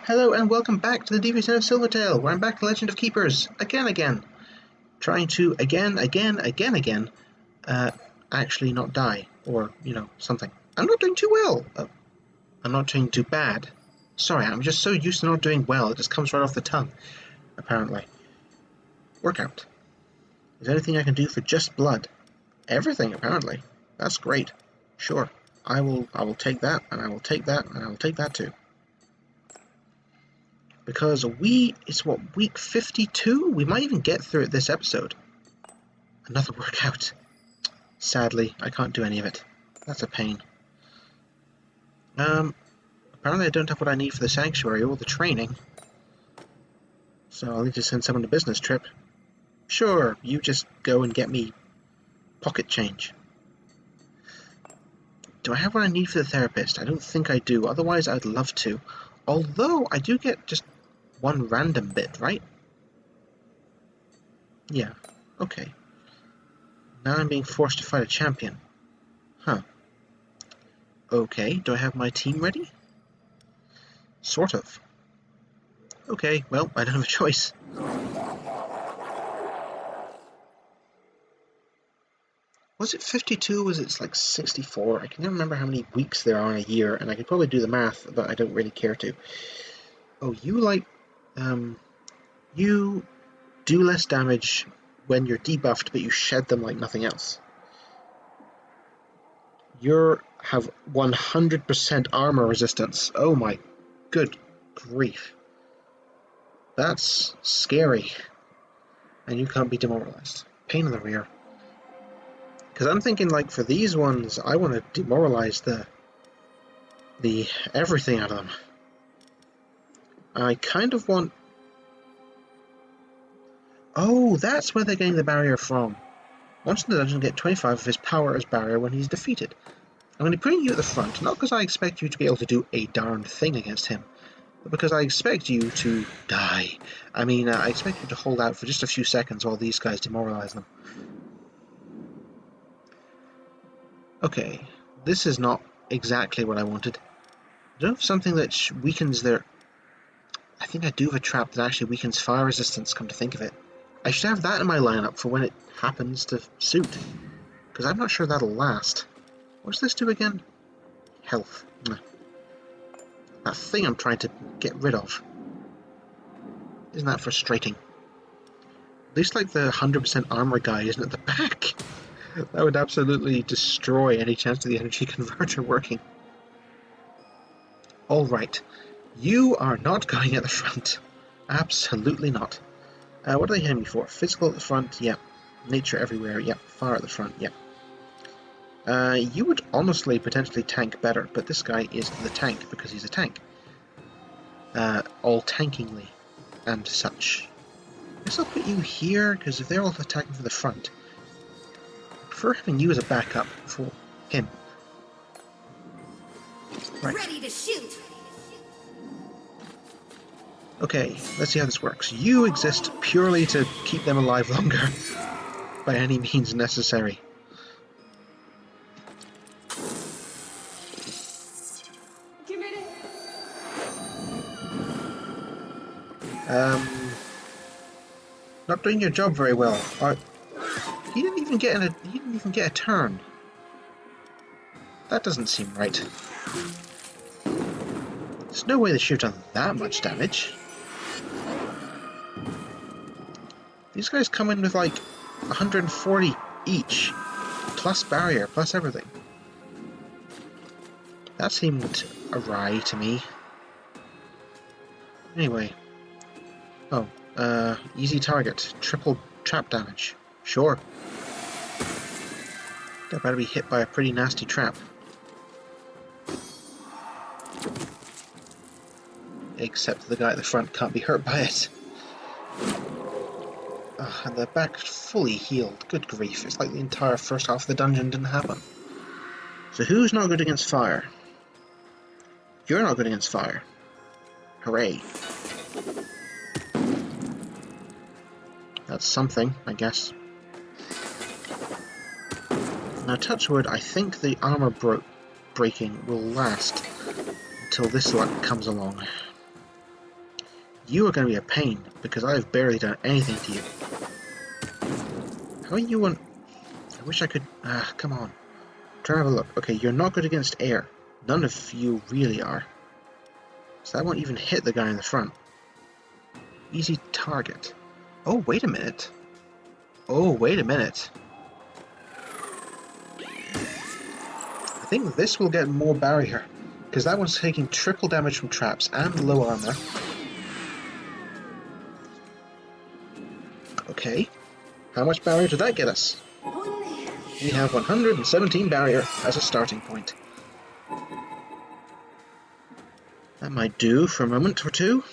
Hello and welcome back to the DVC of Silvertail, where I'm back to Legend of Keepers, again. Trying to, again, actually not die, or, something. I'm not doing too well. I'm not doing too bad. Sorry, I'm just so used to not doing well, it just comes right off the tongue, apparently. Workout. Is there anything I can do for just blood? Everything, apparently. That's great. Sure. I will take that, and I will take that, and I will take that too. Because it's what, week 52? We might even get through it this episode. Another workout. Sadly, I can't do any of it. That's a pain. Apparently I don't have what I need for the sanctuary or the training. So I'll need to send someone on a business trip. Sure, you just go and get me pocket change. Do I have what I need for the therapist? I don't think I do, otherwise I'd love to. Although, I do get just one random bit, right? Yeah, okay. Now I'm being forced to fight a champion. Huh. Okay, do I have my team ready? Sort of. Okay, well, I don't have a choice. Was it 52 or was it like 64? I can't remember how many weeks there are in a year, and I could probably do the math, but I don't really care to. Oh, you do less damage when you're debuffed, but you shed them like nothing else. You have 100% armor resistance. Oh my good grief. That's scary. And you can't be demoralized. Pain in the rear. Because I'm thinking, like, for these ones, I want to demoralize the everything out of them. I kind of want... Oh, that's where they're getting the barrier from. Once in the dungeon, get 25 of his power as barrier when he's defeated. I'm going to be putting you at the front, not because I expect you to be able to do a darned thing against him, but because I expect you to die. I mean, I expect you to hold out for just a few seconds while these guys demoralize them. Okay, this is not exactly what I wanted. I don't have something that weakens their... I think I do have a trap that actually weakens fire resistance, come to think of it. I should have that in my lineup for when it happens to suit, because I'm not sure that'll last. What's this do again? Health. That thing I'm trying to get rid of. Isn't that frustrating? At least like the 100% armor guy isn't at the back. That would absolutely destroy any chance of the energy converter working. Alright. You are not going at the front. Absolutely not. What are they hitting me for? Physical at the front, yep. Nature everywhere, yep. Fire at the front, yep. You would honestly potentially tank better, but this guy is the tank because he's a tank. All tankingly and such. I guess I'll put you here, because if they're all attacking from the front, I prefer having you as a backup for him. Right. Ready to shoot. Okay, let's see how this works. You exist purely to keep them alive longer, by any means necessary. Not doing your job very well. He didn't even get a turn. That doesn't seem right. There's no way they should have done that much damage. These guys come in with like 140 each, plus barrier, plus everything. That seemed awry to me. Anyway. Oh, easy target. Triple trap damage. Sure. That better be hit by a pretty nasty trap. Except the guy at the front can't be hurt by it. And the back fully healed. Good grief, it's like the entire first half of the dungeon didn't happen. So who's not good against fire? You're not good against fire. Hooray. That's something, I guess. Now, touch wood, I think the armor breaking will last until this luck comes along. You are going to be a pain, because I have barely done anything to you. How are you on... I wish I could... come on. Try to have a look. Okay, you're not good against air. None of you really are. So that won't even hit the guy in the front. Easy target. Oh, wait a minute. Oh, wait a minute. I think this will get more barrier, because that one's taking triple damage from traps and low armor. Okay. How much barrier did that get us? We have 117 barrier as a starting point. That might do for a moment or two.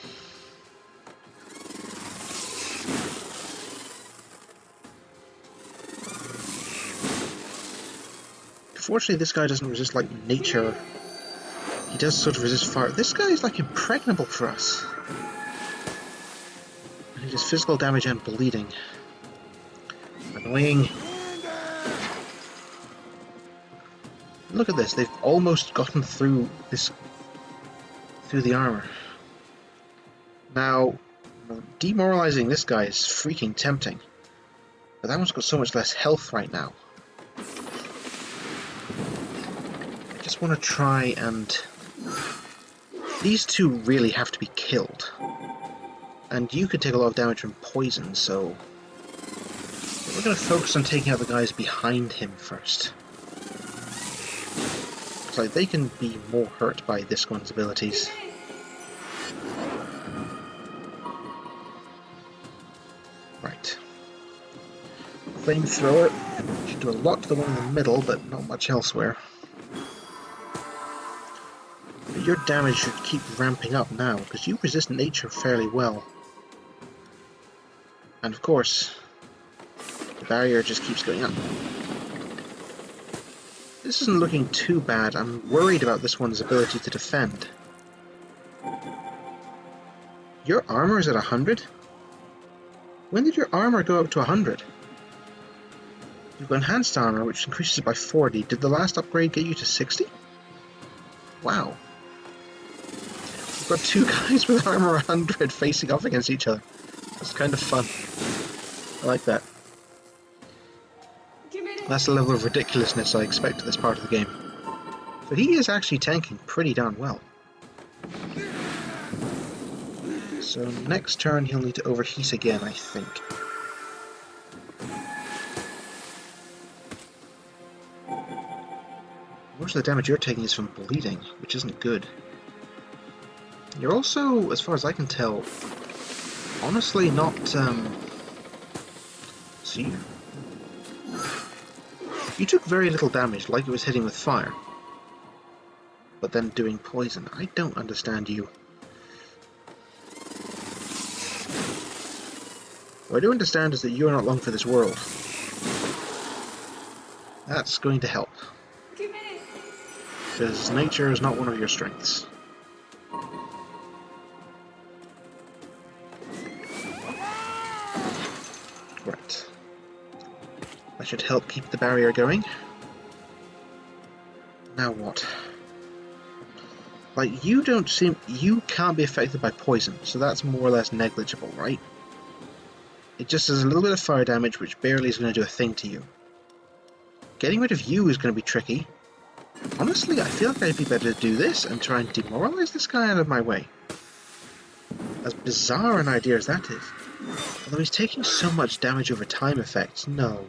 Fortunately, this guy doesn't resist like nature. He does sort of resist fire. This guy is like impregnable for us. And he does physical damage and bleeding. Annoying. Look at this, they've almost gotten through the armor. Now, demoralizing this guy is freaking tempting. But that one's got so much less health right now. I just want to try and... These two really have to be killed. And you could take a lot of damage from poison, so... We're going to focus on taking out the guys behind him first. Like, they can be more hurt by this one's abilities. Right. Flamethrower should do a lot to the one in the middle, but not much elsewhere. But your damage should keep ramping up now, because you resist nature fairly well. And of course, the barrier just keeps going up. This isn't looking too bad. I'm worried about this one's ability to defend. Your armor is at 100? When did your armor go up to 100? You've got enhanced armor, which increases it by 40. Did the last upgrade get you to 60? Wow. We've got two guys with armor 100 facing off against each other. That's kind of fun. I like that. That's the level of ridiculousness I expect at this part of the game. But he is actually tanking pretty darn well. So next turn he'll need to overheat again, I think. Most of the damage you're taking is from bleeding, which isn't good. You're also, as far as I can tell, honestly not, see? You took very little damage, like it was hitting with fire. But then doing poison. I don't understand you. What I do understand is that you are not long for this world. That's going to help. Because nature is not one of your strengths. Right. That should help keep the barrier going. Now what? Like, you can't be affected by poison, so that's more or less negligible, right? It just does a little bit of fire damage, which barely is going to do a thing to you. Getting rid of you is going to be tricky. Honestly, I feel like I'd be better to do this and try and demoralize this guy out of my way. As bizarre an idea as that is. Although he's taking so much damage over time effects, no.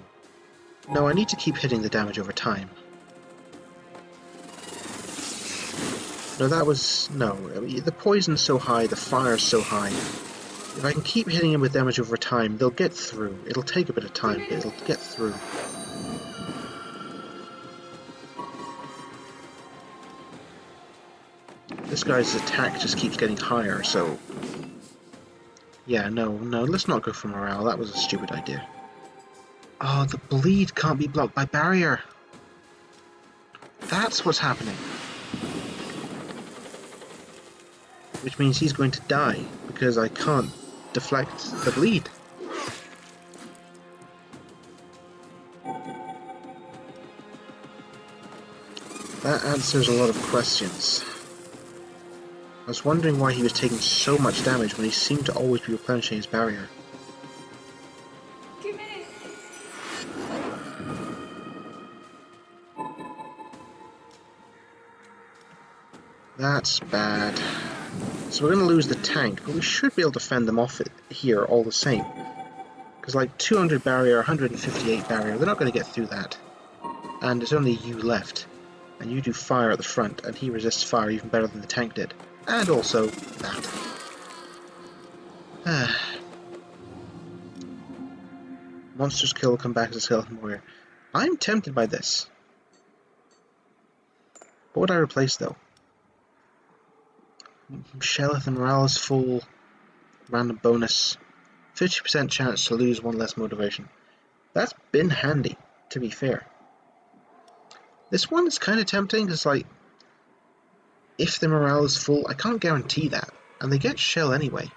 No, I need to keep hitting the damage over time. No, that was... no. I mean, the poison's so high, the fire's so high. If I can keep hitting him with damage over time, they'll get through. It'll take a bit of time, but it'll get through. This guy's attack just keeps getting higher, so... yeah, no, let's not go for morale. That was a stupid idea. Oh, the bleed can't be blocked by barrier. That's what's happening. Which means he's going to die, because I can't deflect the bleed. That answers a lot of questions. I was wondering why he was taking so much damage when he seemed to always be replenishing his barrier. That's bad. So we're going to lose the tank, but we should be able to fend them off here all the same. Because like 200 barrier, 158 barrier, they're not going to get through that. And it's only you left. And you do fire at the front, and he resists fire even better than the tank did. And also that. Monster's kill will come back as a skeleton warrior. I'm tempted by this. What would I replace though? Shellith and morale is full. Random bonus. 50% chance to lose one less motivation. That's been handy, to be fair. This one is kind of tempting, because like, if the morale is full, I can't guarantee that. And they get shell anyway.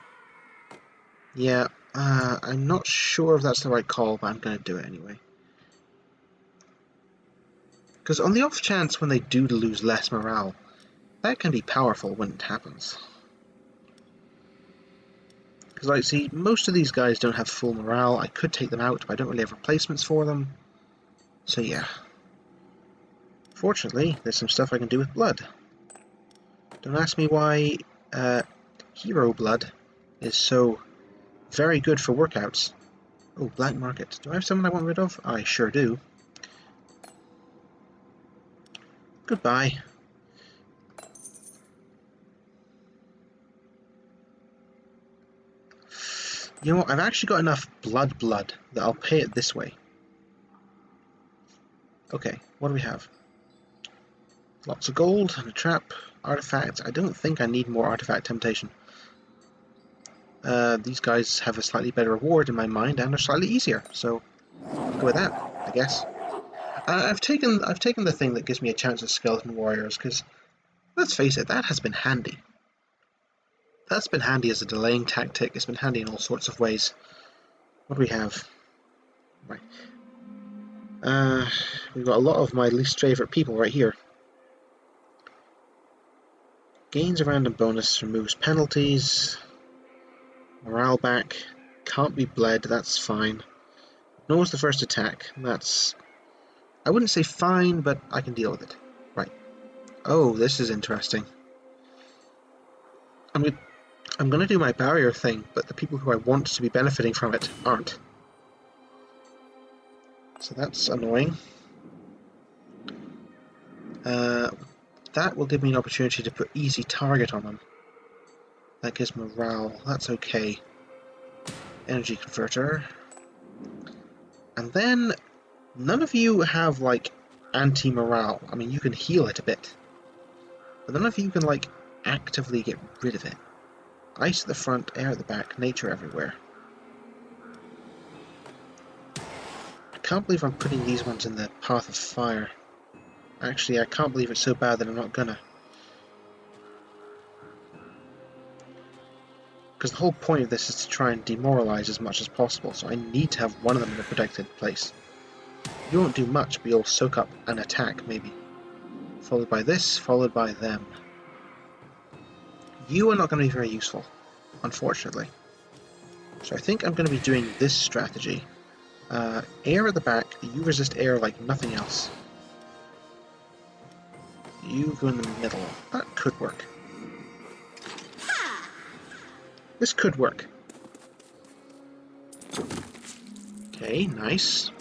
Yeah, I'm not sure if that's the right call, but I'm going to do it anyway. Because on the off chance when they do lose less morale, that can be powerful when it happens. Because, like, see, most of these guys don't have full morale. I could take them out, but I don't really have replacements for them. So, yeah. Fortunately, there's some stuff I can do with blood. Don't ask me why hero blood is so very good for workouts. Oh, black market. Do I have someone I want rid of? I sure do. Goodbye. You know what? I've actually got enough blood that I'll pay it this way. Okay, what do we have? Lots of gold and a trap. Artifact. I don't think I need more artifact temptation. These guys have a slightly better reward in my mind and are slightly easier, so I'll go with that, I guess. I've taken the thing that gives me a chance at skeleton warriors, because let's face it, that has been handy. That's been handy as a delaying tactic. It's been handy in all sorts of ways. What do we have? Right. We've got a lot of my least favourite people right here. Gains a random bonus, removes penalties. Morale back. Can't be bled, that's fine. Knows the first attack. That's... I wouldn't say fine, but I can deal with it. Right. Oh, this is interesting. I'm going to do my barrier thing, but the people who I want to be benefiting from it aren't. So that's annoying. That will give me an opportunity to put easy target on them. That gives morale. That's okay. Energy converter. And then, none of you have, like, anti-morale. I mean, you can heal it a bit. But none of you can, like, actively get rid of it. Ice at the front, air at the back, nature everywhere. I can't believe I'm putting these ones in the path of fire. Actually, I can't believe it's so bad that I'm not gonna. Because the whole point of this is to try and demoralize as much as possible, so I need to have one of them in a protected place. You won't do much, but you'll soak up an attack, maybe. Followed by this, followed by them. You are not going to be very useful, unfortunately. So I think I'm going to be doing this strategy. Air at the back, you resist air like nothing else. You go in the middle. That could work. This could work. Okay, nice.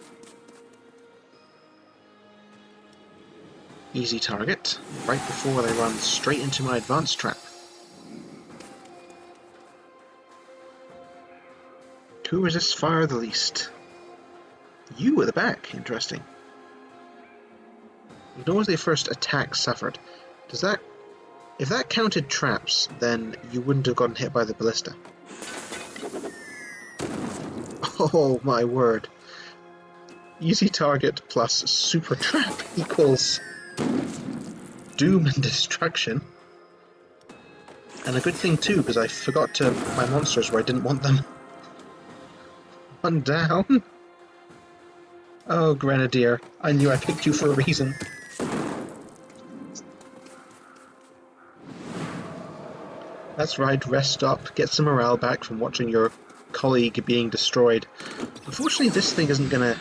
Easy target, right before they run straight into my advanced trap. Who resists fire the least? You at the back, interesting. Ignores their first attack suffered. Does that... If that counted traps, then you wouldn't have gotten hit by the ballista. Oh my word. Easy target plus super trap equals doom and destruction. And a good thing too, because I forgot to my monsters where I didn't want them. One down. Oh, Grenadier, I knew I picked you for a reason. That's right, rest up, get some morale back from watching your colleague being destroyed. Unfortunately, this thing isn't gonna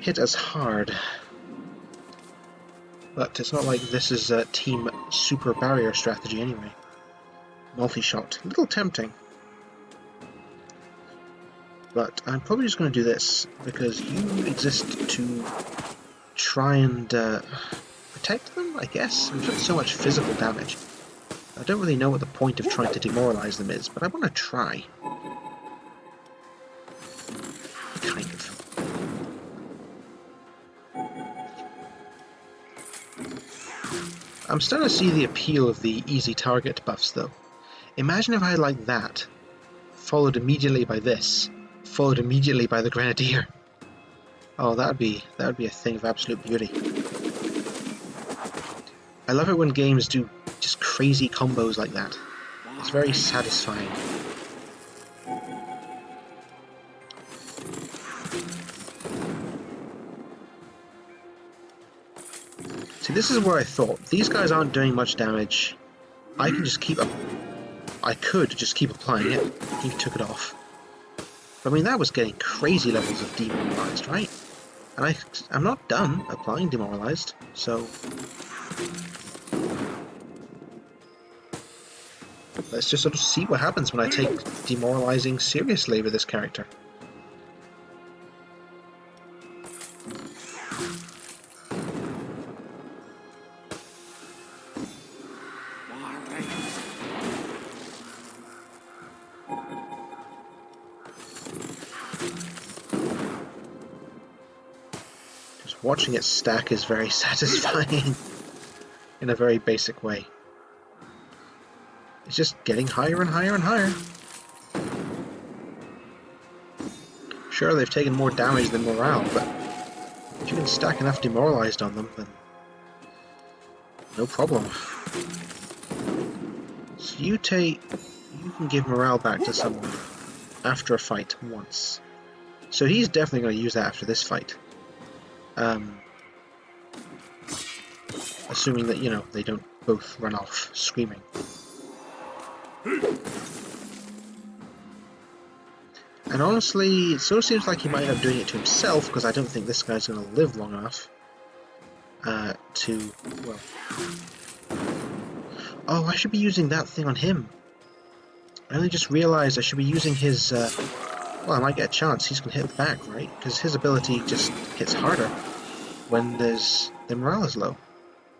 hit as hard. But it's not like this is a team super barrier strategy anyway. Multi-shot. A little tempting. But I'm probably just going to do this, because you exist to try and protect them, I guess? We've done so much physical damage. I don't really know what the point of trying to demoralize them is, but I want to try. Kind of. I'm starting to see the appeal of the easy target buffs, though. Imagine if I had like that, followed immediately by this, followed immediately by the Grenadier. Oh, that would be a thing of absolute beauty. I love it when games do just crazy combos like that. It's very satisfying. See, this is where I thought, these guys aren't doing much damage. I can just keep I could just keep applying it. He took it off. But I mean, that was getting crazy levels of demoralized, right? And I'm not done applying demoralized, so let's just sort of see what happens when I take demoralizing seriously with this character. Just watching it stack is very satisfying in a very basic way. It's just getting higher and higher and higher. Sure, they've taken more damage than morale, but if you can stack enough demoralized on them, then no problem. So you can give morale back to someone after a fight once. So he's definitely going to use that after this fight. Assuming that, you know, they don't both run off screaming. And honestly, it sort of seems like he might end up doing it to himself, because I don't think this guy's going to live long enough to, well... Oh, I should be using that thing on him. I only just realized I should be using his, well, I might get a chance. He's going to hit back, right? Because his ability just hits harder when the morale is low.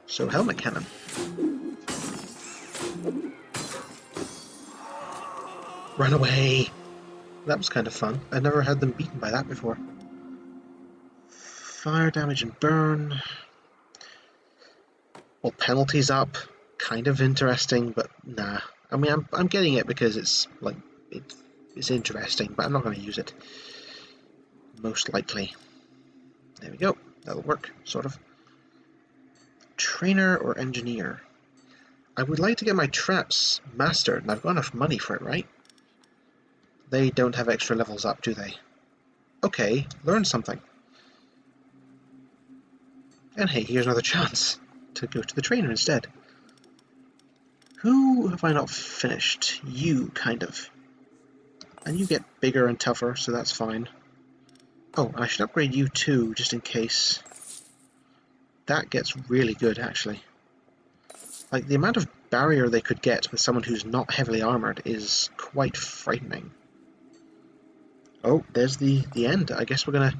So, helmet cannon. Run away! That was kind of fun. I've never had them beaten by that before. Fire damage and burn. Well, penalties up. Kind of interesting, but nah. I mean, I'm getting it because it's like it's interesting, but I'm not going to use it. Most likely. There we go. That'll work, sort of. Trainer or engineer? I would like to get my traps mastered, and I've got enough money for it, right? They don't have extra levels up, do they? Okay, learn something. And hey, here's another chance to go to the trainer instead. Who have I not finished? You, kind of. And you get bigger and tougher, so that's fine. Oh, I should upgrade you too, just in case. That gets really good, actually. Like, the amount of barrier they could get with someone who's not heavily armored is quite frightening. Oh, there's the end. I guess we're going to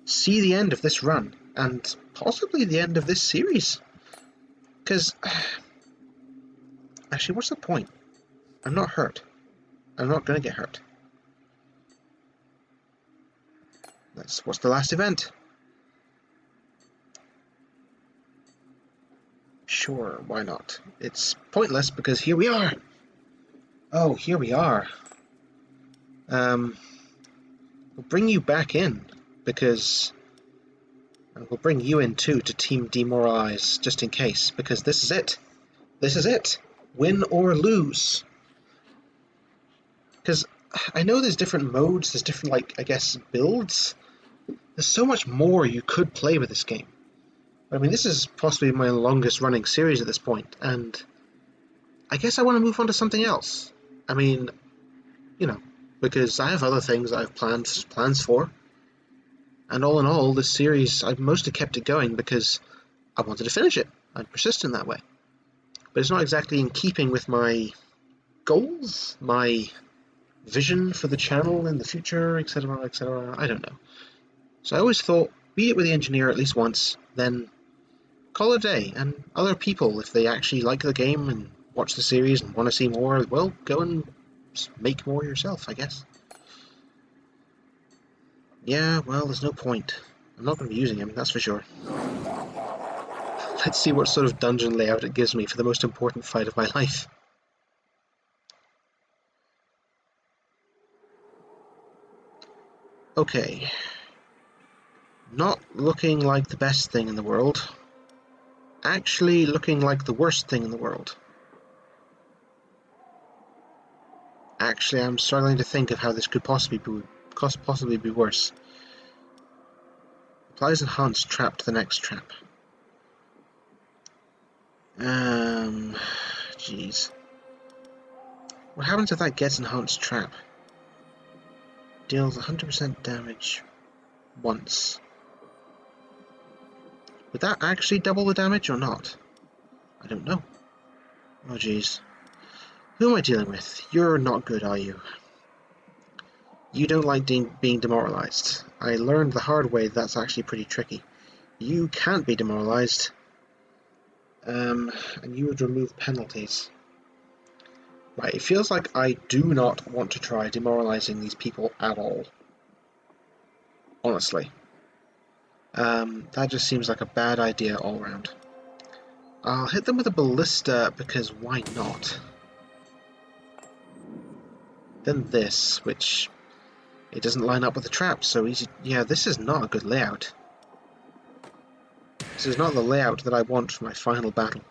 see the end of this run, and possibly the end of this series. Because, actually, what's the point? I'm not hurt. I'm not going to get hurt. What's the last event? Sure, why not? It's pointless because here we are. Oh, here we are. We'll bring you back in because we'll bring you in too to team demoralize just in case, because this is it. This is it. Win or lose. Because I know there's different modes, there's different, like, I guess, builds. There's so much more you could play with this game. I mean, this is possibly my longest running series at this point, and I guess I want to move on to something else. I mean, you know, because I have other things that I've plans for. And all in all, this series, I've mostly kept it going because I wanted to finish it. I'm persistent that way. But it's not exactly in keeping with my goals, my vision for the channel in the future, etc., etc. I don't know. So I always thought, beat it with the engineer at least once, then call it a day. And other people, if they actually like the game and watch the series and want to see more, well, go and make more yourself, I guess. Yeah, well, there's no point. I'm not going to be using him, that's for sure. Let's see what sort of dungeon layout it gives me for the most important fight of my life. Okay. Not looking like the best thing in the world. Actually looking like the worst thing in the world. Actually, I'm struggling to think of how this could possibly be worse. Applies enhanced trap to the next trap. Jeez. What happens if that gets enhanced trap? Deals 100% damage once. Would that actually double the damage or not? I don't know. Oh jeez. Who am I dealing with? You're not good, are you? You don't like being demoralized. I learned the hard way that's actually pretty tricky. You can't be demoralized. And you would remove penalties. Right, it feels like I do not want to try demoralizing these people at all. Honestly. That just seems like a bad idea all around. I'll hit them with a ballista because why not? Then this, which it doesn't line up with the trap so easy. Yeah, this is not a good layout. This is not the layout that I want for my final battle.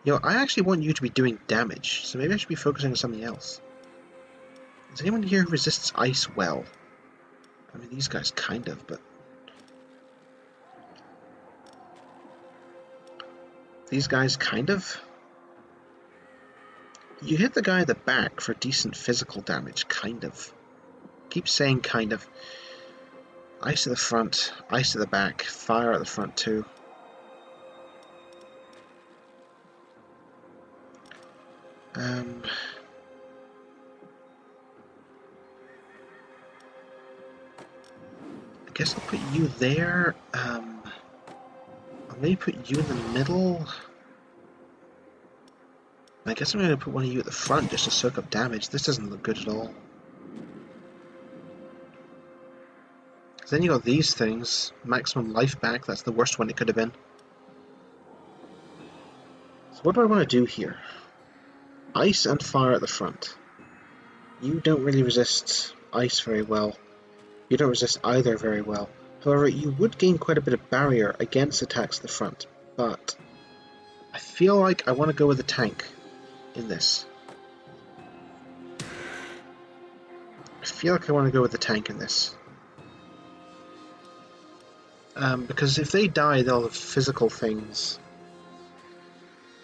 You know, I actually want you to be doing damage, so maybe I should be focusing on something else. Is anyone here who resists ice well? I mean, these guys kind of, but... These guys kind of? You hit the guy at the back for decent physical damage, kind of. Keep saying kind of. Ice at the front, ice at the back, fire at the front too. I guess I'll put you there. I'll maybe put you in the middle. I guess I'm going to put one of you at the front just to soak up damage. This doesn't look good at all. Then you got these things. Maximum life back, that's the worst one it could have been. So what do I want to do here? Ice and fire at the front. You don't really resist ice very well. You don't resist either very well. However, you would gain quite a bit of barrier against attacks at the front. But I feel like I want to go with a tank in this. I feel like I want to go with the tank in this. Because if they die, they'll have physical things.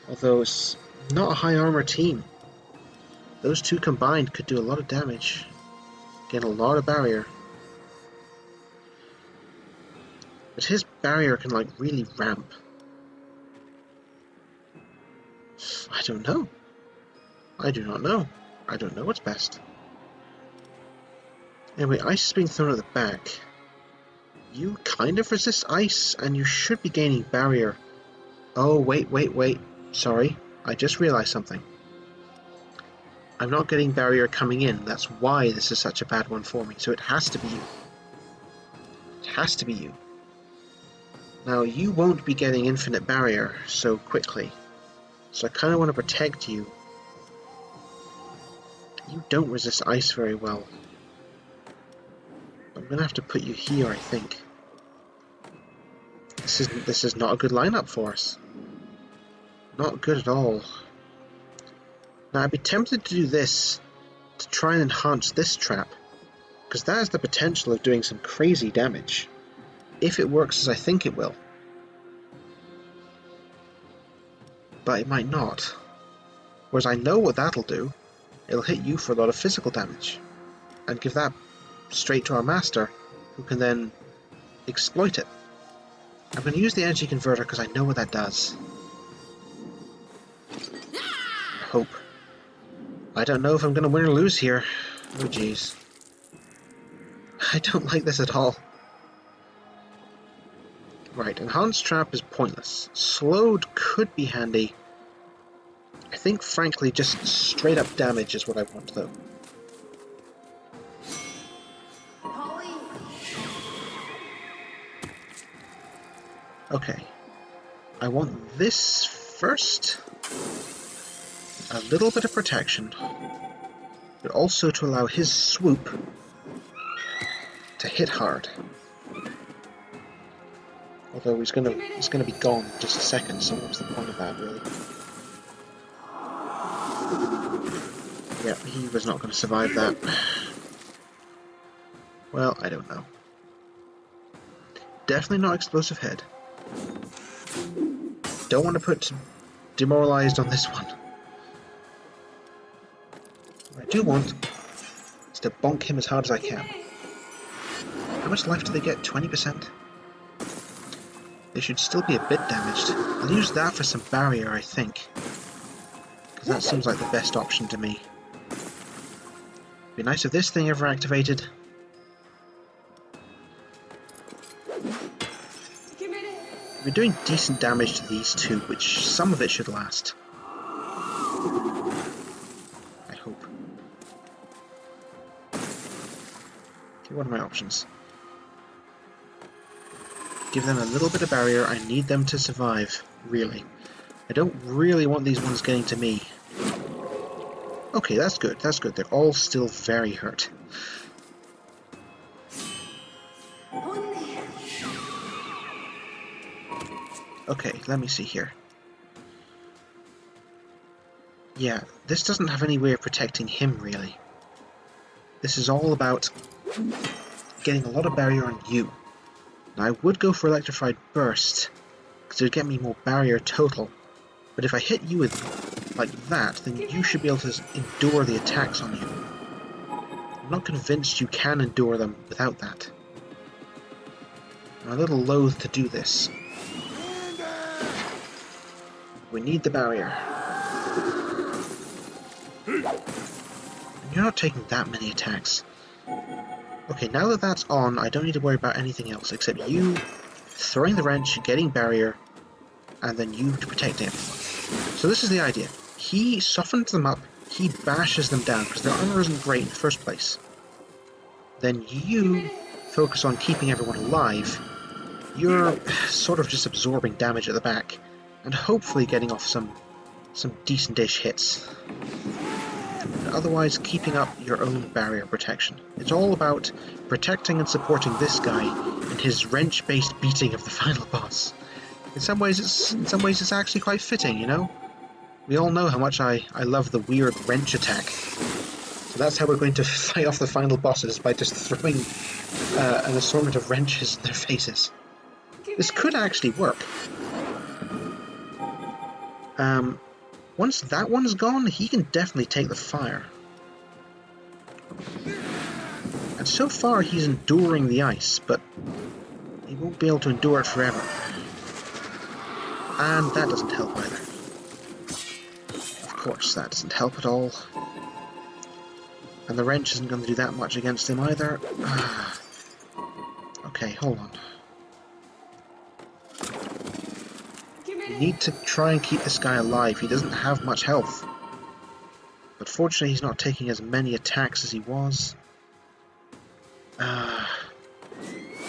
Although it's not a high armor team. Those two combined could do a lot of damage. Get a lot of barrier. But his barrier can like really ramp. I don't know. I do not know. I don't know what's best. Anyway, ice is being thrown at the back. You kind of resist ice, and you should be gaining barrier. Oh, wait. Sorry, I just realized something. I'm not getting barrier coming in. That's why this is such a bad one for me. So it has to be you. It has to be you. Now, you won't be getting infinite barrier so quickly. So I kind of want to protect you. You don't resist ice very well. I'm going to have to put you here, I think. This is not a good lineup for us. Not good at all. Now, I'd be tempted to do this to try and enhance this trap, because that has the potential of doing some crazy damage, if it works as I think it will. But it might not. Whereas I know what that'll do. It'll hit you for a lot of physical damage. And give that straight to our master, who can then exploit it. I'm going to use the energy converter because I know what that does. Hope. I don't know if I'm going to win or lose here. Oh jeez. I don't like this at all. Right, Enhanced Trap is pointless. Slowed could be handy. I think, frankly, just straight up damage is what I want, though. Okay. I want this first. A little bit of protection. But also to allow his swoop to hit hard. Although he's gonna be gone in just a second, so what's the point of that, really? Yeah, he was not going to survive that. Well, I don't know. Definitely not Explosive Head. Don't want to put Demoralized on this one. What I do want is to bonk him as hard as I can. How much life do they get? 20%? They should still be a bit damaged. I'll use that for some barrier, I think. Because that seems like the best option to me. Be nice if this thing ever activated. We're doing decent damage to these two, which some of it should last. I hope. Okay, what are my options? Give them a little bit of barrier. I need them to survive, really. I don't really want these ones getting to me. Okay, that's good, that's good. They're all still very hurt. Okay, let me see here. Yeah, this doesn't have any way of protecting him, really. This is all about getting a lot of barrier on you. Now, I would go for Electrified Burst, because it would get me more barrier total. But if I hit you with like that, then you should be able to endure the attacks on you. I'm not convinced you can endure them without that. I'm a little loath to do this. We need the barrier. And you're not taking that many attacks. Okay, now that that's on, I don't need to worry about anything else except you throwing the wrench, getting barrier, and then you to protect everyone. So this is the idea. He softens them up, he bashes them down, because their armor isn't great in the first place. Then you focus on keeping everyone alive. You're sort of just absorbing damage at the back, and hopefully getting off some decent-ish hits. But otherwise, keeping up your own barrier protection. It's all about protecting and supporting this guy in his wrench-based beating of the final boss. In some ways, it's actually quite fitting, you know? We all know how much I love the weird wrench attack. So that's how we're going to fight off the final bosses, by just throwing an assortment of wrenches in their faces. This could actually work. Once that one's gone, he can definitely take the fire. And so far he's enduring the ice, but he won't be able to endure it forever. And that doesn't help either. Of course, that doesn't help at all. And the wrench isn't going to do that much against him either. Okay, hold on. We need to try and keep this guy alive. He doesn't have much health. But fortunately he's not taking as many attacks as he was.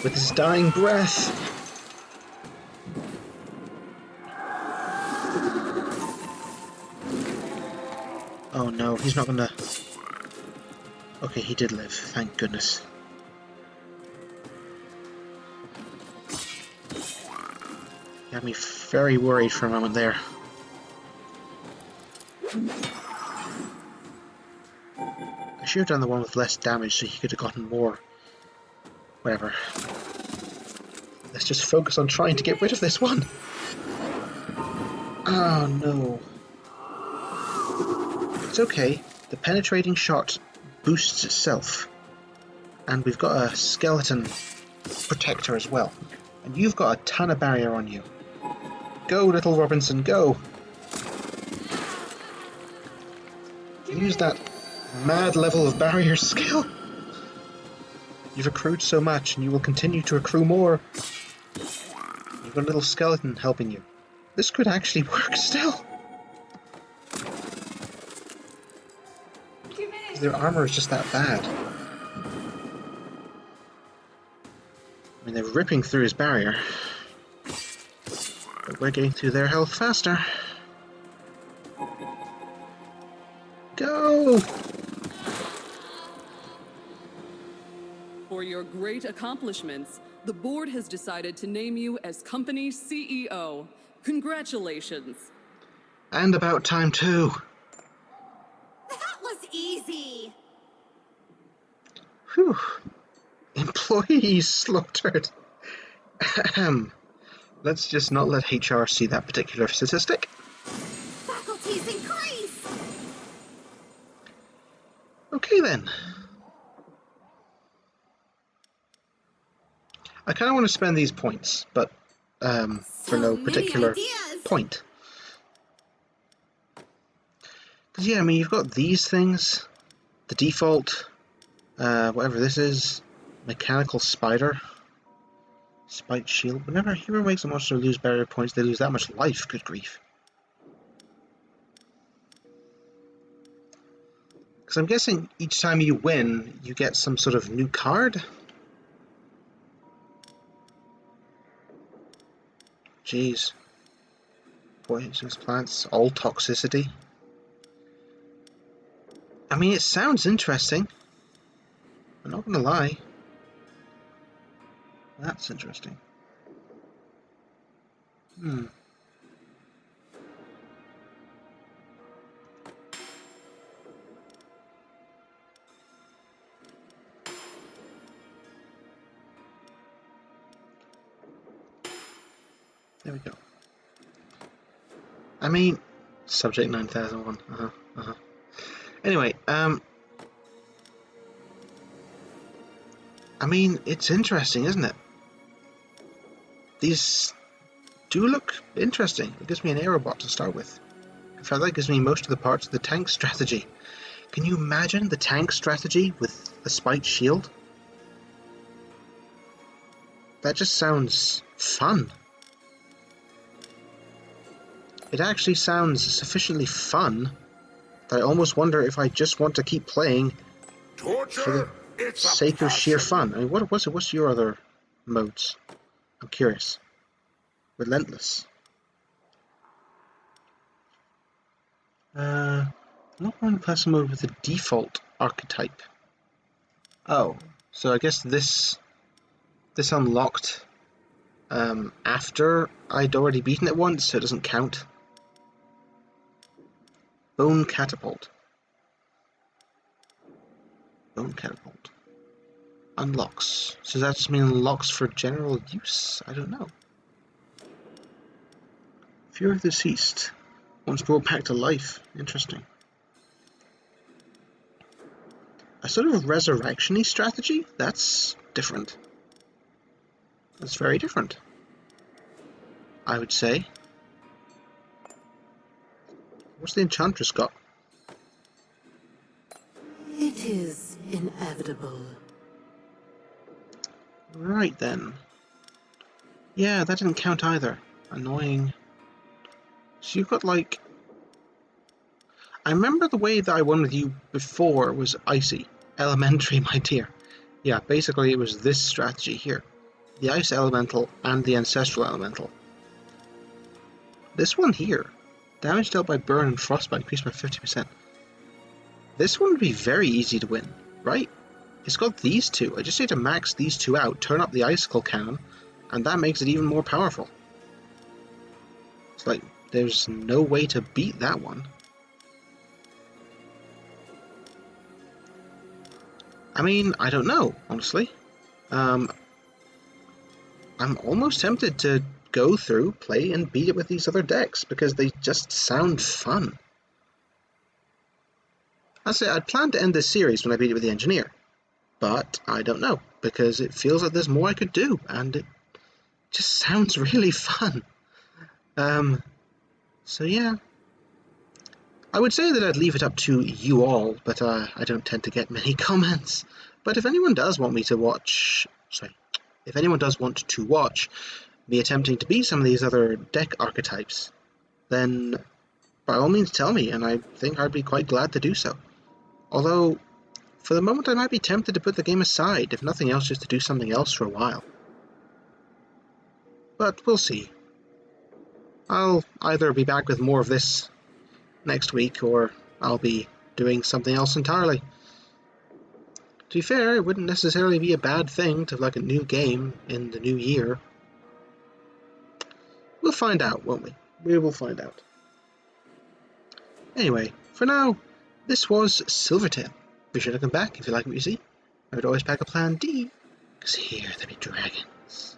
With his dying breath. Oh no, he's not gonna... Okay, he did live, thank goodness. Got me very worried for a moment there. I should have done the one with less damage so he could have gotten more. Whatever. Let's just focus on trying to get rid of this one. Oh no. it's okay. The penetrating shot boosts itself. And we've got a skeleton protector as well. And you've got a ton of barrier on you. Go, little Robinson, go! Use that mad level of barrier skill. You've accrued so much, and you will continue to accrue more. You've got a little skeleton helping you. This could actually work still. Their armor is just that bad. I mean, they're ripping through his barrier. But we're getting through their health faster. Go! For your great accomplishments, the board has decided to name you as company CEO. Congratulations. And about time too. That was easy. Whew. Employees slaughtered. Ahem. Let's just not let HR see that particular statistic. Faculties increase. Okay then. I kind of want to spend these points, but for no particular point. Because yeah, I mean, you've got these things, the default, whatever this is, mechanical spider, spiked shield. Whenever a hero makes a monster lose barrier points, they lose that much life. Good grief. Because I'm guessing each time you win, you get some sort of new card. Jeez. Poisonous plants, all toxicity. I mean, it sounds interesting. I'm not gonna lie. That's interesting. There we go. I mean, subject 9001. Anyway, I mean, it's interesting, isn't it? These do look interesting. It gives me an aerobot to start with. In fact, that gives me most of the parts of the tank strategy. Can you imagine the tank strategy with a spiked shield? That just sounds fun. It actually sounds sufficiently fun that I almost wonder if I just want to keep playing for the sake of sheer fun. I mean, what's your other modes? I'm curious. Relentless. Not one class mode with the default archetype. Oh, so I guess this unlocked after I'd already beaten it once, so it doesn't count. Bone catapult. Bone catapult. Unlocks. So does that just mean unlocks for general use? I don't know. Fear of the deceased. Once brought back to life. Interesting. A sort of resurrection-y strategy? That's different. That's very different, I would say. What's the Enchantress got? It is inevitable. Right then. Yeah, that didn't count either. Annoying. So you've got like... I remember the way that I won with you before was icy. Elementary, my dear. Yeah, basically it was this strategy here. The Ice Elemental and the Ancestral Elemental. This one here. Damage dealt by burn and frostbite increased by 50%. This one would be very easy to win, right? It's got these two. I just need to max these two out, turn up the Icicle Cannon, and that makes it even more powerful. It's like, there's no way to beat that one. I mean, I don't know, honestly. I'm almost tempted to go through, play, and beat it with these other decks, because they just sound fun. I say I'd planned to end this series when I beat it with the engineer, but I don't know, because it feels like there's more I could do, and it just sounds really fun. So yeah. I would say that I'd leave it up to you all, but I don't tend to get many comments. But if anyone does want me to watch... Sorry. If anyone does want to watch me attempting to be some of these other deck archetypes, then by all means tell me, and I think I'd be quite glad to do so. Although, for the moment I might be tempted to put the game aside, if nothing else just to do something else for a while. But we'll see. I'll either be back with more of this next week, or I'll be doing something else entirely. To be fair, it wouldn't necessarily be a bad thing to like a new game in the new year. We'll find out, won't we? We will find out. Anyway, for now, this was Silvertail. Be sure to come back if you like what you see. I would always pack a plan D, because here there be dragons.